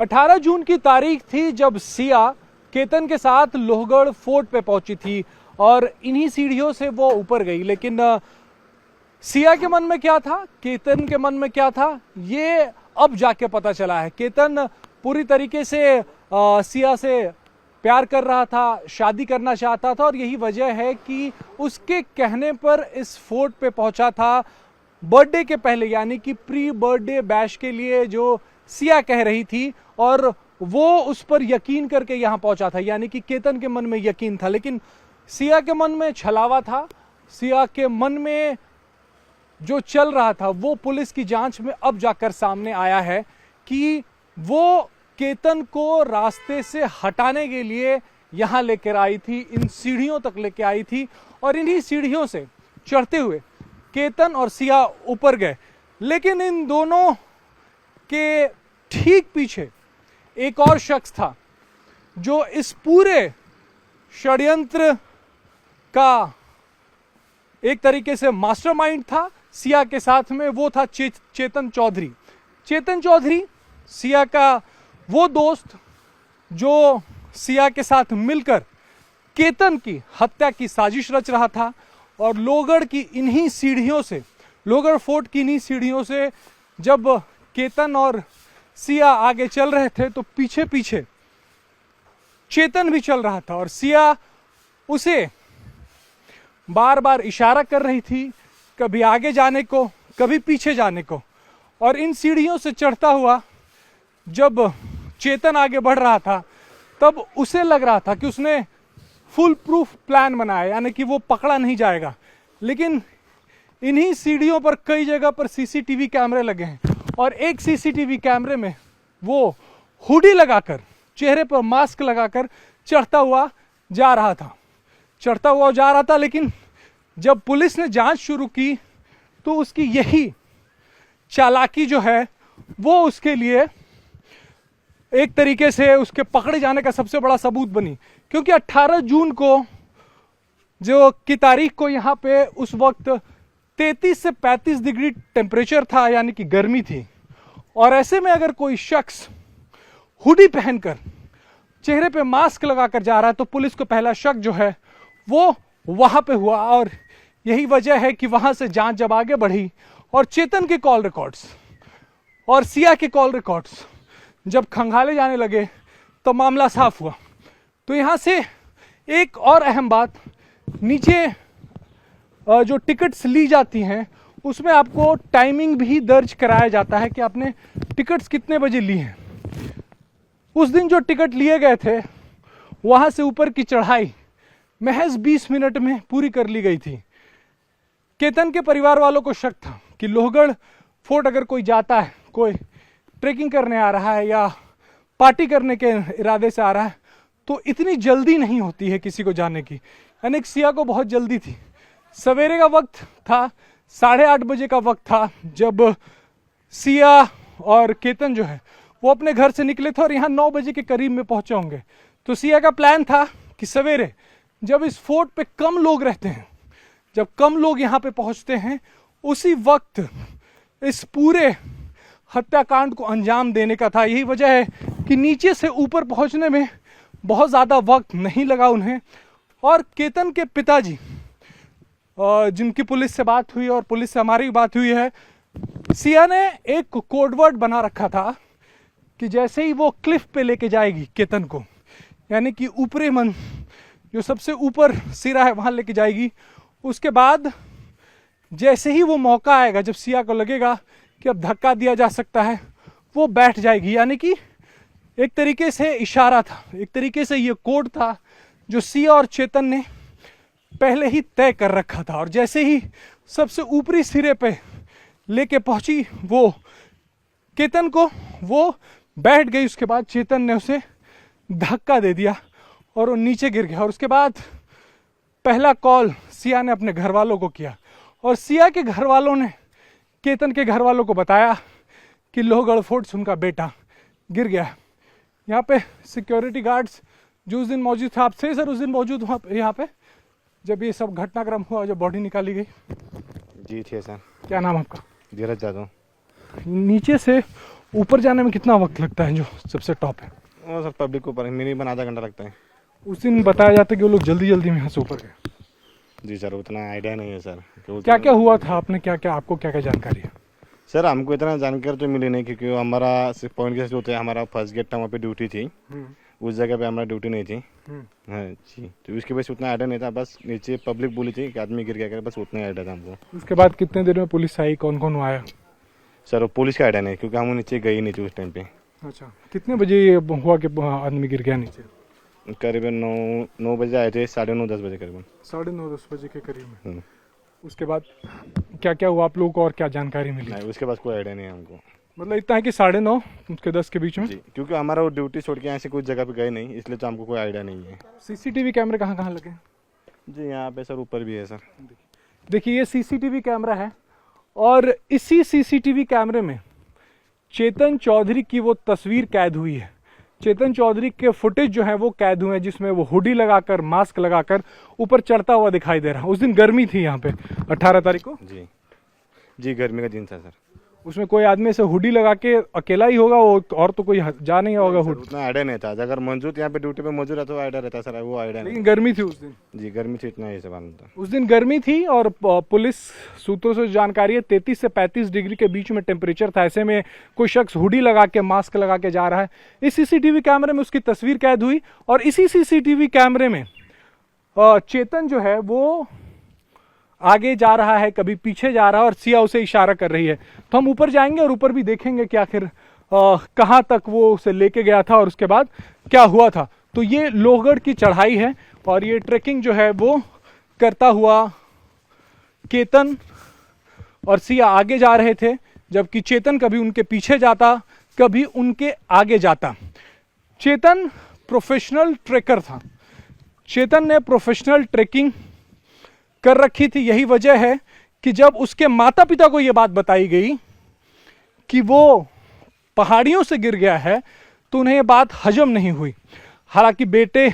18 जून की तारीख थी जब सिया केतन के साथ लोहगढ़ फोर्ट पे पहुंची थी और इन्हीं सीढ़ियों से वो ऊपर गई। लेकिन सिया के मन में क्या था, केतन के मन में क्या था, ये अब जाके पता चला है। केतन पूरी तरीके से सिया से प्यार कर रहा था, शादी करना चाहता था और यही वजह है कि उसके कहने पर इस फोर्ट पे पहुंचा था बर्थडे के पहले, यानी कि प्री बर्थडे बैश के लिए जो सिया कह रही थी, और वो उस पर यकीन करके यहां पहुंचा था। यानी कि केतन के मन में यकीन था, लेकिन सिया के मन में छलावा था। सिया के मन में जो चल रहा था वो पुलिस की जांच में अब जाकर सामने आया है कि वो केतन को रास्ते से हटाने के लिए यहां लेकर आई थी, इन सीढ़ियों तक लेकर आई थी और इन्हीं सीढ़ियों से चढ़ते हुए केतन और सिया ऊपर गए। लेकिन इन दोनों के ठीक पीछे एक और शख्स था जो इस पूरे षड्यंत्र का एक तरीके से मास्टरमाइंड था। सिया के साथ में वो था चेतन चौधरी। चेतन चौधरी सिया का वो दोस्त जो सिया के साथ मिलकर केतन की हत्या की साजिश रच रहा था और लोहगढ़ की इन्हीं सीढ़ियों से, लोहगढ़ फोर्ट की इन्हीं सीढ़ियों से जब केतन और सिया आगे चल रहे थे तो पीछे पीछे चेतन भी चल रहा था और सिया उसे बार बार इशारा कर रही थी, कभी आगे जाने को, कभी पीछे जाने को। और इन सीढ़ियों से चढ़ता हुआ जब चेतन आगे बढ़ रहा था तब उसे लग रहा था कि उसने फुल प्रूफ प्लान बनाया, यानी कि वो पकड़ा नहीं जाएगा। लेकिन इन्हीं सीढ़ियों पर कई जगह पर सीसीटीवी कैमरे लगे हैं और एक सीसीटीवी कैमरे में वो हुडी लगाकर, चेहरे पर मास्क लगाकर चढ़ता हुआ जा रहा था। लेकिन जब पुलिस ने जांच शुरू की तो उसकी यही चालाकी जो है वो उसके लिए एक तरीके से उसके पकड़े जाने का सबसे बड़ा सबूत बनी। क्योंकि 18 जून को जो की तारीख को यहाँ पे उस वक्त 33 से 35 डिग्री टेम्परेचर था, यानी कि गर्मी थी। और ऐसे में अगर कोई शख्स हुडी पहनकर, चेहरे पे मास्क लगाकर जा रहा है तो पुलिस को पहला शक जो है वो वहां पे हुआ। और यही वजह है कि वहां से जांच जब आगे बढ़ी और चेतन के कॉल रिकॉर्ड्स और सिया के कॉल रिकॉर्ड्स जब खंगाले जाने लगे तो मामला साफ हुआ। तो यहां से एक और अहम बात, नीचे जो टिकट्स ली जाती हैं उसमें आपको टाइमिंग भी दर्ज कराया जाता है कि आपने टिकट्स कितने बजे ली हैं। उस दिन जो टिकट लिए गए थे वहां से ऊपर की चढ़ाई महज 20 मिनट में पूरी कर ली गई थी। केतन के परिवार वालों को शक था कि लोहगढ़ फोर्ट अगर कोई जाता है, कोई ट्रेकिंग करने आ रहा है या पार्टी करने के इरादे से आ रहा है, तो इतनी जल्दी नहीं होती है किसी को जाने की। यानी सिया को बहुत जल्दी थी। सवेरे का वक्त था, 8:30 बजे का वक्त था जब सिया और केतन जो है वो अपने घर से निकले थे और यहाँ 9 बजे के करीब में पहुंचे होंगे। तो सिया का प्लान था कि सवेरे जब इस फोर्ट पे कम लोग रहते हैं, जब कम लोग यहाँ पे पहुंचते हैं, उसी वक्त इस पूरे हत्याकांड को अंजाम देने का था। यही वजह है कि नीचे से ऊपर पहुंचने में बहुत ज़्यादा वक्त नहीं लगा उन्हें। और केतन के पिताजी, जिनकी पुलिस से बात हुई और पुलिस से हमारी बात हुई है, सिया ने एक कोडवर्ड बना रखा था कि जैसे ही वो क्लिफ पे लेके जाएगी केतन को, यानी कि ऊपरी मन जो सबसे ऊपर सिरा है वहां लेके जाएगी, उसके बाद जैसे ही वो मौका आएगा जब सिया को लगेगा कि अब धक्का दिया जा सकता है, वो बैठ जाएगी। यानी कि एक तरीके से इशारा था, एक तरीके से ये कोड था जो सिया और चेतन ने पहले ही तय कर रखा था। और जैसे ही सबसे ऊपरी सिरे पे लेके पहुंची वो केतन को, वो बैठ गई। उसके बाद चेतन ने उसे धक्का दे दिया और वो नीचे गिर गया। और उसके बाद पहला कॉल सिया ने अपने घर वालों को किया और सिया के घर वालों ने केतन के घर वालों को बताया कि लोहगढ़ फोर्ट से उनका बेटा गिर गया। यहाँ पे सिक्योरिटी गार्ड्स जो उस दिन मौजूद थे, आप थे सर उस दिन मौजूद वहाँ पे, यहाँ पे जब ये सब घटनाक्रम हुआ, जब बॉडी निकाली गई? जी थे सर। क्या नाम आपका? धीरज यादव। नीचे से ऊपर जाने में कितना वक्त लगता है जो सबसे टॉप है? वो सर पब्लिक को ऊपर मिनिमम आधा घंटा लगता है। उस दिन बताया जाता है कि वो लोग जल्दी जल्दी में यहाँ से ऊपर गए। जी सर, उतना आइडिया नहीं है सर। क्या क्या हुआ था, आपने क्या क्या, आपको क्या क्या जानकारी है? सर हमको इतना जानकारी तो मिली नहीं, क्योंकि हमारा पॉइंट कैसे होता है, हमारा फर्स्ट गेट था, वहाँ पे ड्यूटी थी, उस जगह पे हमारा ड्यूटी नहीं थी। हाँ जी, तो उसकी वजह से उतना आइडिया नहीं था। बस नीचे पब्लिक बोली थी कि आदमी गिर गया, बस उतना आइडिया था हमको। उसके बाद कितने देर में पुलिस आई, कौन कौन आया? सर पुलिस का आइडिया नहीं, क्योंकि हम नीचे गए नहीं थे उस टाइम पे। अच्छा, कितने बजे ये हुआ कि आदमी गिर गया नीचे? करीबन 9 बजे आए थे, 9:30 10 बजे करीबन। 9:30 10 बजे के करीब में। उसके बाद क्या क्या हुआ आप लोगों को और क्या जानकारी मिली? नहीं, उसके बाद कोई आइडिया नहीं है हमको। मतलब इतना है कि 9:30 उसके 10 के बीच में? जी, क्योंकि हमारा वो ड्यूटी छोड़ के यहाँ से कुछ जगह पे गए नहीं, इसलिए तो हमको कोई आइडिया नहीं है। सीसीटीवी कैमरे कहाँ कहाँ लगे? जी यहाँ पे सर ऊपर भी है सर। देखिए ये सीसीटीवी कैमरा है और इसी सीसीटीवी कैमरे में चेतन चौधरी की वो तस्वीर कैद हुई है। चेतन चौधरी के फुटेज जो है वो कैद हुए हैं, जिसमें वो हुडी लगाकर, मास्क लगाकर ऊपर चढ़ता हुआ दिखाई दे रहा है। उस दिन गर्मी थी यहाँ पे 18 तारीख को। जी गर्मी का दिन था सर। उसमें कोई आदमी से हुडी लगा के अकेला ही होगा वो, और तो कोई जा नहीं होगा। उतना आइडिया नहीं था, अगर मौजूद यहाँ पे ड्यूटी पे मौजूद रहता तो आइडिया रहता सर, वो आइडिया नहीं। लेकिन गर्मी थी उस दिन। जी गर्मी थी, इतना ही सवाल था। उस दिन गर्मी थी और पुलिस सूत्रों से जानकारी है 33 से 35 डिग्री के बीच में टेम्परेचर था। ऐसे में कोई शख्स हुडी लगा के, मास्क लगा के जा रहा है। इस सीसीटीवी कैमरे में उसकी तस्वीर कैद हुई और इसी सीसीटीवी कैमरे में चेतन जो है वो आगे जा रहा है, कभी पीछे जा रहा है और सिया उसे इशारा कर रही है। तो हम ऊपर जाएंगे और ऊपर भी देखेंगे कि आखिर कहाँ तक वो उसे लेके गया था और उसके बाद क्या हुआ था। तो ये लोहगढ़ की चढ़ाई है और ये ट्रैकिंग जो है वो करता हुआ केतन और सिया आगे जा रहे थे, जबकि चेतन कभी उनके पीछे जाता, कभी उनके आगे जाता। चेतन प्रोफेशनल ट्रेकर था। चेतन ने प्रोफेशनल ट्रेकिंग कर रखी थी। यही वजह है कि जब उसके माता पिता को यह बात बताई गई कि वो पहाड़ियों से गिर गया है तो उन्हें यह बात हजम नहीं हुई। हालांकि बेटे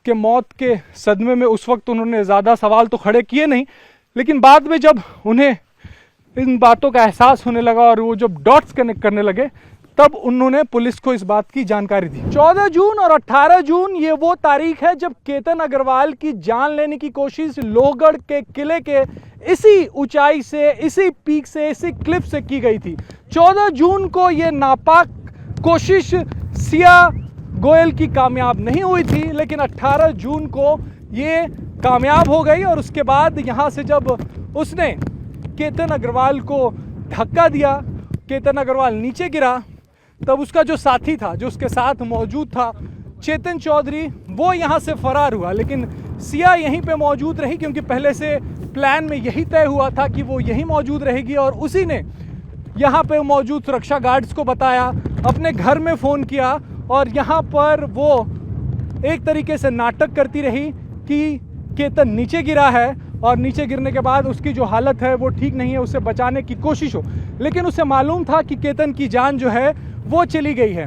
के मौत के सदमे में उस वक्त उन्होंने ज़्यादा सवाल तो खड़े किए नहीं, लेकिन बाद में जब उन्हें इन बातों का एहसास होने लगा और वो जब डॉट्स कनेक्ट करने लगे, तब उन्होंने पुलिस को इस बात की जानकारी दी। 14 जून और 18 जून ये वो तारीख है जब केतन अग्रवाल की जान लेने की कोशिश लोहगढ़ के किले के इसी ऊंचाई से, इसी पीक से, इसी क्लिफ से की गई थी। 14 जून को ये नापाक कोशिश सिया गोयल की कामयाब नहीं हुई थी, लेकिन 18 जून को ये कामयाब हो गई और उसके बाद यहाँ से जब उसने केतन अग्रवाल को धक्का दिया, केतन अग्रवाल नीचे गिरा, तब उसका जो साथी था, जो उसके साथ मौजूद था, चेतन चौधरी, वो यहाँ से फरार हुआ। लेकिन सिया यहीं पे मौजूद रही क्योंकि पहले से प्लान में यही तय हुआ था कि वो यहीं मौजूद रहेगी और उसी ने यहाँ पे मौजूद सुरक्षा गार्ड्स को बताया, अपने घर में फ़ोन किया और यहाँ पर वो एक तरीके से नाटक करती रही कि केतन नीचे गिरा है और नीचे गिरने के बाद उसकी जो हालत है वो ठीक नहीं है, उसे बचाने की कोशिश हो। लेकिन उसे मालूम था कि केतन की जान जो है वो चली गई है।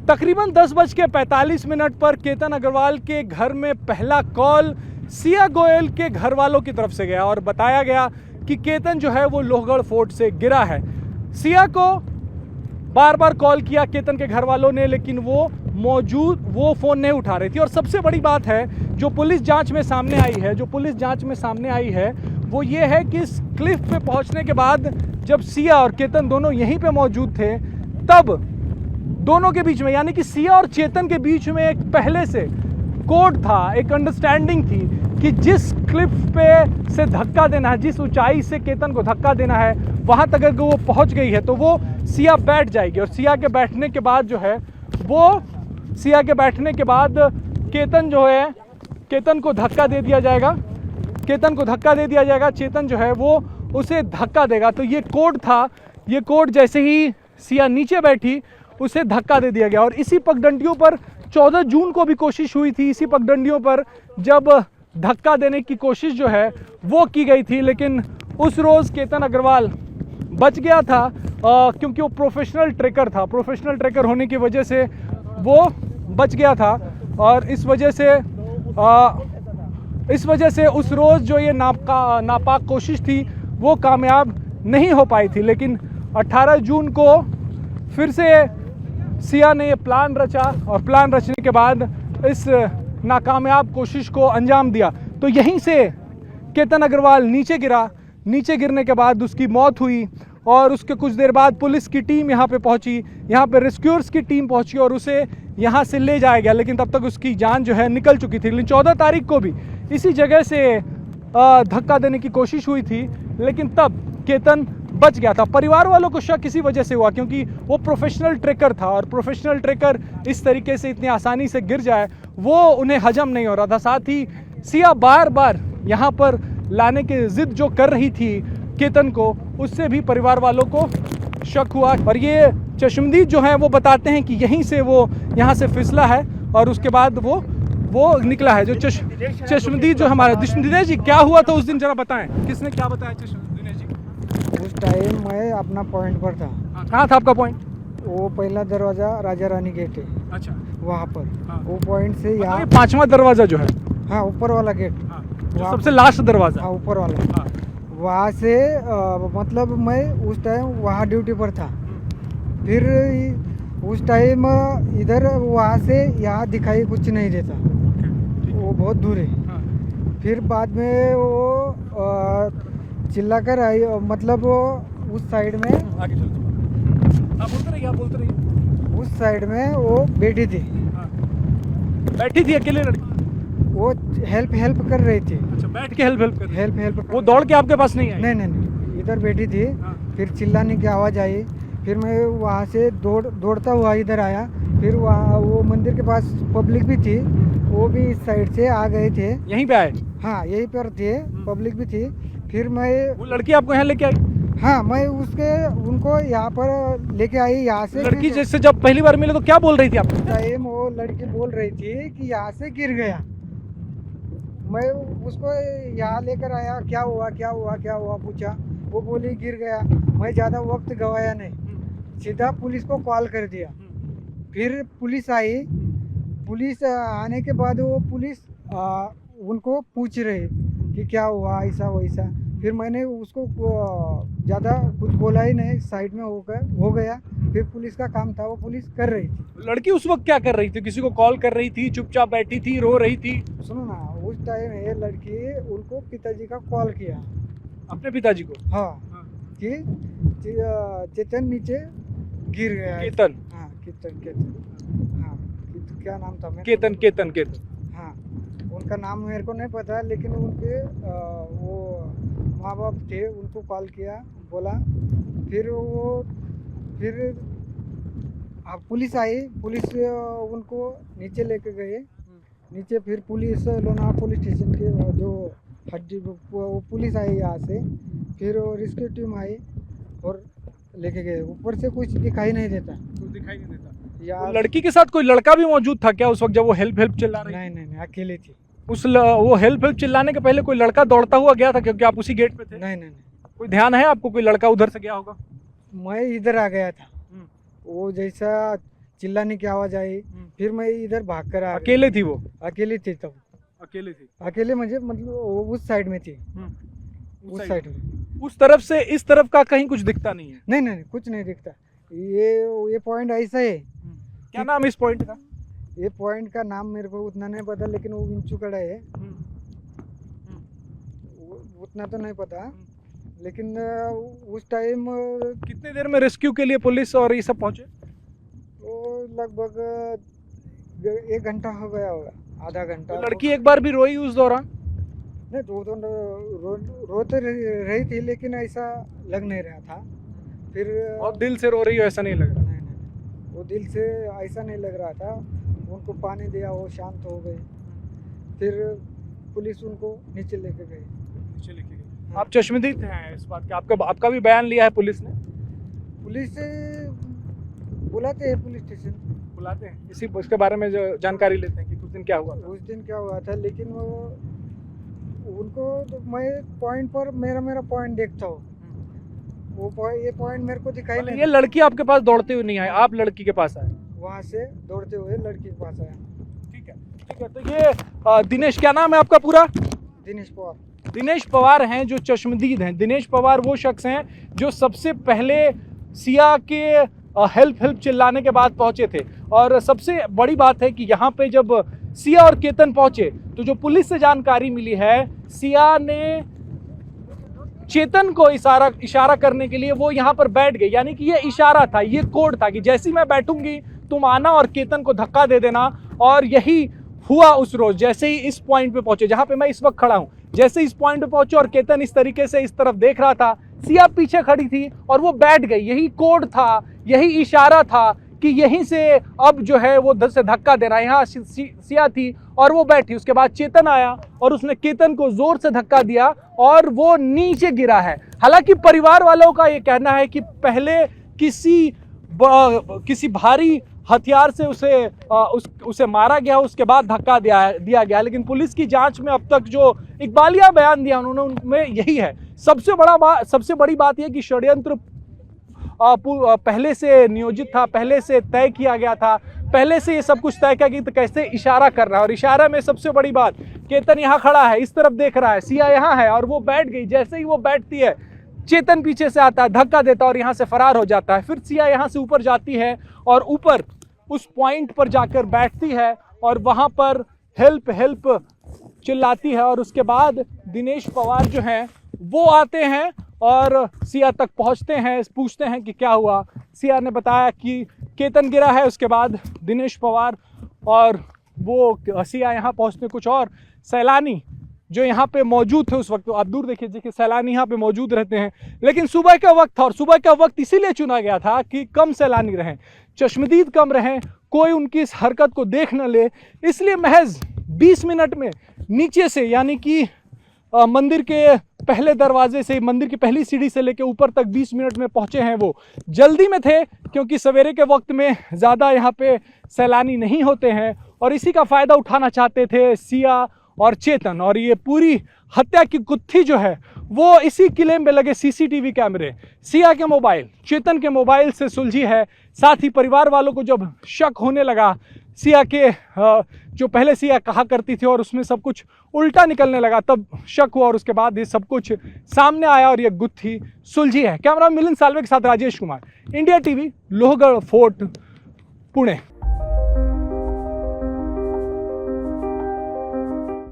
तकरीबन 10:45 पर केतन अग्रवाल के घर में पहला कॉल सिया गोयल के घर वालों की तरफ से गया और बताया गया कि केतन जो है वो लोहगढ़ फोर्ट से गिरा है। सिया को बार बार कॉल किया केतन के घर वालों ने, लेकिन वो फ़ोन नहीं उठा रही थी। और सबसे बड़ी बात है जो पुलिस जांच में सामने आई है, वो ये है कि इस क्लिफ पे पहुंचने के बाद जब सिया और केतन दोनों यहीं पे मौजूद थे, तब दोनों के बीच में, यानी कि सिया और चेतन के बीच में एक पहले से कोड था, एक अंडरस्टैंडिंग थी कि जिस क्लिफ पे से धक्का देना है, जिस ऊंचाई से केतन को धक्का देना है, वहां तक अगर वो पहुंच गई है तो वो सिया बैठ जाएगी। और सिया के बैठने के बाद केतन जो है, केतन को धक्का दे दिया जाएगा, चेतन जो है वो उसे धक्का देगा। तो ये कोड था, ये कोड जैसे ही सिया नीचे बैठी उसे धक्का दे दिया गया। और इसी पगडंडियों पर 14 जून को भी कोशिश हुई थी, इसी पगडंडियों पर जब धक्का देने की कोशिश जो है वो की गई थी, लेकिन उस रोज़ केतन अग्रवाल बच गया था क्योंकि वो प्रोफेशनल ट्रेकर होने की वजह से वो बच गया था। और इस वजह से उस रोज़ जो ये नापाक कोशिश थी वो कामयाब नहीं हो पाई थी। लेकिन 18 जून को फिर से सिया ने ये प्लान रचा और प्लान रचने के बाद इस नाकामयाब कोशिश को अंजाम दिया। तो यहीं से केतन अग्रवाल नीचे गिरा, नीचे गिरने के बाद उसकी मौत हुई और उसके कुछ देर बाद पुलिस की टीम यहाँ पे पहुंची, यहाँ पे रेस्क्यूअर्स की टीम पहुंची और उसे यहाँ से ले जाया गया, लेकिन तब तक उसकी जान जो है निकल चुकी थी। लेकिन 14 तारीख को भी इसी जगह से धक्का देने की कोशिश हुई थी, लेकिन तब केतन बच गया था। परिवार वालों को शक इसी वजह से हुआ क्योंकि वो प्रोफेशनल ट्रेकर था और प्रोफेशनल ट्रेकर इस तरीके से इतनी आसानी से गिर जाए वो उन्हें हजम नहीं हो रहा था। साथ ही सिया बार बार यहाँ पर लाने की जिद जो कर रही थी केतन को, उससे भी परिवार वालों को शक हुआ। और ये चश्मदीद जो है वो बताते हैं कि यहीं से वो यहाँ से फिसला है और उसके बाद वो निकला है। जो चश्मदीद जो हमारे दिनेश जी, क्या हुआ था उस दिन, जरा बताएं, किसने क्या बताया दिनेश जी? उस टाइम मैं अपना पॉइंट पर था। कहाँ था आपका पॉइंट? वो पहला दरवाजा राजा रानी गेट है, अच्छा, वहाँ पर। हाँ। वो पॉइंट से यहाँ, ये 5वां दरवाजा जो है, हाँ ऊपर वाला गेट, हाँ, जो वहाँ- सबसे लास्ट दरवाजा, हाँ ऊपर वाला, हाँ, वहाँ से मतलब मैं उस टाइम वहाँ ड्यूटी पर था। फिर उस टाइम इधर वहाँ से यहाँ दिखाई कुछ नहीं देता, वो बहुत दूर है। हाँ, फिर बाद में वो चिल्ला कर आई, मतलब वो उस साइड में, आगे चलो, आप बोलते रहिए। उस साइड में वो बैठी थी, हाँ। बैठी थी अकेले लड़की? वो हेल्प कर रही थी। अच्छा, बैठ के हेल्प कर, हेल्प वो दौड़ के आपके पास नहीं आई? नहीं, इधर बैठी थी। हाँ। फिर चिल्लाने की आवाज़ आई, फिर मैं वहाँ से दौड़ता हुआ इधर आया। फिर वहाँ वो मंदिर के पास पब्लिक भी थी, वो भी इस साइड से आ गए थे। यहीं पे आए? हाँ यहीं पर थे, पब्लिक भी थी। फिर मैं, वो लड़की आपको यहाँ लेके आई? हाँ मैं उनको यहाँ पर लेके आई। यहाँ से लड़की जैसे जब पहली बार मिले तो क्या बोल रही थी आपको? टाइम वो लड़की बोल रही थी कि यहाँ से गिर गया। मैं उसको यहाँ लेकर आया, क्या हुआ पूछा, वो बोली गिर गया। मैं ज़्यादा वक्त गवाया नहीं, सीधा पुलिस को कॉल कर दिया। फिर पुलिस आई, पुलिस आने के बाद वो पुलिस उनको पूछ रही कि क्या हुआ, ऐसा वैसा। फिर मैंने उसको ज़्यादा कुछ बोला ही नहीं, साइड में हो गया। फिर पुलिस का काम था, वो पुलिस कर रही थी। लड़की उस वक्त क्या कर रही थी? किसी को कॉल कर रही थी, चुपचाप बैठी थी, रो रही थी? सुनो ना, उस टाइम ये लड़की उनको पिताजी का कॉल किया, अपने पिताजी को? हाँ, कि चेतन नीचे गिर गया। केतन? हाँ केतन, हाँ क्या नाम था? केतन। हाँ, उनका नाम मेरे को नहीं पता, लेकिन उनके वो माँ बाप थे, उनको कॉल किया, बोला। फिर पुलिस आई, पुलिस उनको नीचे लेके गए। नीचे फिर पुलिस लोनावला पुलिस स्टेशन के जो हड्डी, वो पुलिस आई यहाँ से। फिर रेस्क्यू टीम आई और लेके गए। ऊपर से कुछ दिखाई नहीं देता। दिखाई नहीं देता यार, लड़की के साथ कोई लड़का भी मौजूद था क्या उस वक्त जब वो हेल्प चिल्ला रही? नहीं, अकेले थी। वो हेल्प चिल्लाने के पहले कोई लड़का दौड़ता हुआ गया था क्योंकि आप उसी गेट पे थे? नहीं, कोई ध्यान है आपको कोई लड़का उधर से गया होगा? मैं इधर आ गया था। वो जैसा चिल्लाने की आवाज आई, फिर मैं इधर भाग कर आ गया। अकेले थी वो? अकेली थी तब। अकेले मुझे, मतलब वो उस साइड में थी, उस साइड में। उस तरफ से इस तरफ का कहीं कुछ दिखता नहीं है? नहीं, कुछ नहीं दिखता। ये पॉइंट ऐसा है। क्या नाम है इस पॉइंट का? ये पॉइंट का नाम मेरे को उतना नहीं पता, लेकिन वो विंचूकड़ा है, उतना तो नहीं पता। लेकिन उस टाइम कितने देर में रेस्क्यू के लिए पुलिस और ये सब पहुंचे? वो लगभग 1 घंटा हो गया होगा, आधा घंटा। लड़की एक बार भी रोई उस दौरान? नहीं, रो तो रही थी, लेकिन ऐसा लग नहीं रहा था। फिर और दिल से रो रही हो ऐसा नहीं लग रहा? नहीं, वो दिल से ऐसा नहीं लग रहा था। उनको पानी दिया, वो शांत हो गई। फिर पुलिस उनको नीचे लेके गई। आप चश्मदीद हैं इस बात के, आपका भी बयान लिया है पुलिस ने? पुलिस से बुलाते हैं, पुलिस स्टेशन बुलाते हैं, इसी उसके बारे में जो जानकारी लेते हैं कि उस दिन क्या हुआ था? उस दिन क्या हुआ था। लेकिन वो उनको तो मैं पॉइंट पर मेरा पॉइंट देखता हूँ, ये पॉइंट मेरे को दिखाई नहीं। ये लड़की आपके पास दौड़ते हुए नहीं आए, आप लड़की के पास आए? वहाँ से दौड़ते हुए लड़की के पास आया। ठीक है। तो ये दिनेश, क्या नाम है आपका पूरा? दिनेश पवार हैं जो चश्मदीद हैं। दिनेश पवार वो शख्स हैं जो सबसे पहले सिया के हेल्प हेल्प चिल्लाने के बाद पहुंचे थे। और सबसे बड़ी बात है कि यहाँ पे जब सिया और केतन पहुंचे तो जो पुलिस से जानकारी मिली है, सिया ने चेतन को इशारा करने के लिए वो यहाँ पर बैठ गई, यानी कि ये इशारा था, ये कोड था कि जैसी मैं बैठूंगी तुम आना और केतन को धक्का दे देना। और यही हुआ उस रोज। जैसे ही इस पॉइंट पे पहुंचे जहां पे मैं इस वक्त खड़ा हूं, जैसे इस पॉइंट पे पहुंचे और केतन इस तरीके से इस तरफ देख रहा था, सिया पीछे खड़ी थी और वो बैठ गई। यही कोड था, यही इशारा था कि यहीं से अब जो है वो से धक्का देना। यहाँ सिया थी और वो बैठी। उसके बाद चेतन आया और उसने केतन को जोर से धक्का दिया और वो नीचे गिरा है। हालांकि परिवार वालों का ये कहना है कि पहले किसी भारी हथियार से उसे मारा गया, उसके बाद धक्का दिया गया। लेकिन पुलिस की जांच में अब तक जो इकबालिया बयान दिया उन्होंने, उनमें यही है। सबसे बड़ी बात यह कि षड्यंत्र पहले से नियोजित था, पहले से तय किया गया था, पहले से ये सब कुछ तय किया कि तो कैसे इशारा कर रहा है। और इशारा में सबसे बड़ी बात, केतन यहाँ खड़ा है, इस तरफ देख रहा है, सिया यहाँ है और वो बैठ गई। जैसे ही वो बैठती है, चेतन पीछे से आता है, धक्का देता है और यहाँ से फरार हो जाता है। फिर सिया यहाँ से ऊपर जाती है और ऊपर उस पॉइंट पर जाकर बैठती है और वहाँ पर हेल्प हेल्प चिल्लाती है। और उसके बाद दिनेश पवार जो हैं वो आते हैं और सिया तक पहुँचते हैं, पूछते हैं कि क्या हुआ। सिया ने बताया कि केतन गिरा है। उसके बाद दिनेश पवार और वो सिया यहाँ पहुँचते, कुछ और सैलानी जो यहाँ पे मौजूद थे उस वक्त, आप दूर देखिए कि सैलानी यहाँ पे मौजूद रहते हैं। लेकिन सुबह का वक्त था और सुबह का वक्त इसीलिए चुना गया था कि कम सैलानी रहें, चश्मदीद कम रहें, कोई उनकी इस हरकत को देख न ले। इसलिए महज 20 मिनट में नीचे से, यानी कि मंदिर के पहले दरवाजे से, मंदिर की पहली सीढ़ी से लेकर ऊपर तक 20 मिनट में पहुंचे हैं। वो जल्दी में थे क्योंकि सवेरे के वक्त में ज़्यादा यहाँ पे सैलानी नहीं होते हैं और इसी का फ़ायदा उठाना चाहते थे सिया और चेतन। और ये पूरी हत्या की गुत्थी जो है वो इसी किले में लगे सीसीटीवी कैमरे, सिया के मोबाइल, चेतन के मोबाइल से सुलझी है। साथ ही परिवार वालों को जब शक होने लगा सिया के, जो पहले सिया कहा करती थी और उसमें सब कुछ उल्टा निकलने लगा, तब शक हुआ और उसके बाद ये सब कुछ सामने आया और ये गुत्थी सुलझी है। कैमरा मिलिंद सालवे के साथ Rajesh Kumar, India TV, Lohagad fort, Pune.